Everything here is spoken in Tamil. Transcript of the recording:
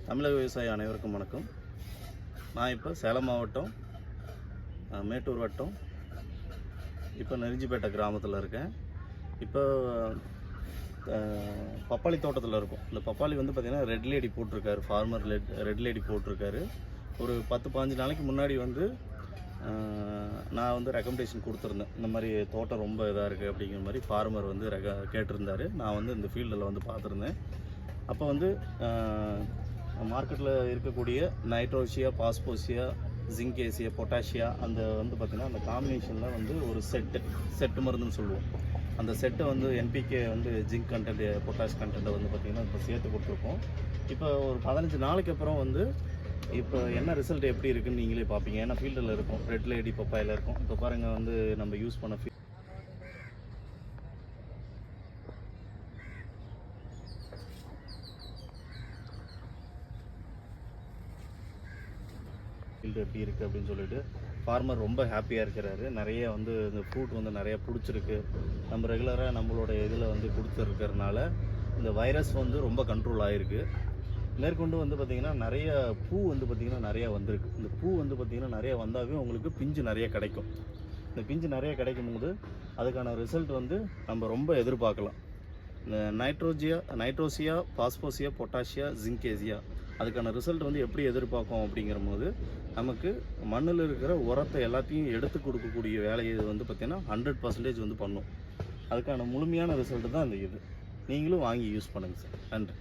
தமிழக விவசாயி அனைவருக்கும் வணக்கம். நான் இப்போ சேலம் மாவட்டம் மேட்டூர் வட்டம் இப்போ நெருஞ்சிப்பேட்டை கிராமத்தில் இருக்கேன். இப்போ பப்பாளி தோட்டத்தில் இருக்கும். இந்த பப்பாளி வந்து பார்த்திங்கன்னா ரெட் லேடி போட்டிருக்காரு, ஃபார்மர் ரெட் லேடி போட்டிருக்காரு. ஒரு 10-15 நாளைக்கு முன்னாடி வந்து நான் வந்து ரெக்கமெண்டேஷன் கொடுத்துருந்தேன். இந்த மாதிரி தோட்டம் ரொம்ப இதாக இருக்குது அப்படிங்கிற மாதிரி ஃபார்மர் வந்து கேட்டிருந்தார். நான் வந்து இந்த ஃபீல்டில் வந்து பார்த்துருந்தேன். அப்போ வந்து மார்க்கெட்டில் இருக்கக்கூடிய நைட்ரோசியா, பாஸ்போசியா, ஜிங்கேசியா, பொட்டாசியா அந்த வந்து பார்த்திங்கன்னா அந்த காம்பினேஷனில் வந்து ஒரு செட்டு மருந்துன்னு சொல்லுவோம். அந்த செட்டை வந்து என்பிகே வந்து ஜிங்க் கண்டென்ட், பொட்டாஷ் கண்டென்ட்டை வந்து பார்த்திங்கன்னா இப்போ சேர்த்து கொடுத்துருக்கோம். இப்போ ஒரு 15 நாளைக்கு அப்புறம் வந்து இப்போ என்ன ரிசல்ட் எப்படி இருக்குன்னு நீங்களே பார்ப்பீங்க. ஏன்னா ஃபீல்டில் இருக்கும், ரெட் லேடி பப்பாயில் இருக்கும். இப்போ பாருங்கள் வந்து நம்ம யூஸ் பண்ண ஃபீல்டு எப்படி இருக்குது அப்படின்னு சொல்லிட்டு ஃபார்மர் ரொம்ப ஹாப்பியாக இருக்கிறாரு. நிறைய வந்து இந்த ஃப்ரூட் வந்து நிறையா பிடிச்சிருக்கு. நம்ம ரெகுலராக நம்மளோட இதில் வந்து கொடுத்துருக்கிறதுனால இந்த வைரஸ் வந்து ரொம்ப கண்ட்ரோல் ஆகிருக்கு. மேற்கொண்டு வந்து பார்த்திங்கன்னா நிறைய பூ வந்து பார்த்திங்கன்னா நிறையா வந்திருக்கு. இந்த பூ வந்து பார்த்திங்கன்னா நிறையா வந்தாவே உங்களுக்கு பிஞ்சு நிறைய கிடைக்கும். இந்த பிஞ்சு நிறைய கிடைக்கும் போது அதுக்கான ரிசல்ட் வந்து நம்ம ரொம்ப எதிர்பார்க்கலாம். இந்த நைட்ரோசியா, பாஸ்போசியா, பொட்டாசியா, ஜிங்கேசியா அதுக்கான ரிசல்ட் வந்து எப்படி எதிர்பார்க்கும் அப்படிங்கிற போது நமக்கு மண்ணில் இருக்கிற உரத்தை எல்லாத்தையும் எடுத்து கொடுக்கக்கூடிய வேலையை வந்து பார்த்திங்கன்னா 100% வந்து பண்ணும். அதுக்கான முழுமையான ரிசல்ட்டு தான் இந்த இது. நீங்களும் வாங்கி யூஸ் பண்ணுங்கள் சார். நன்றி.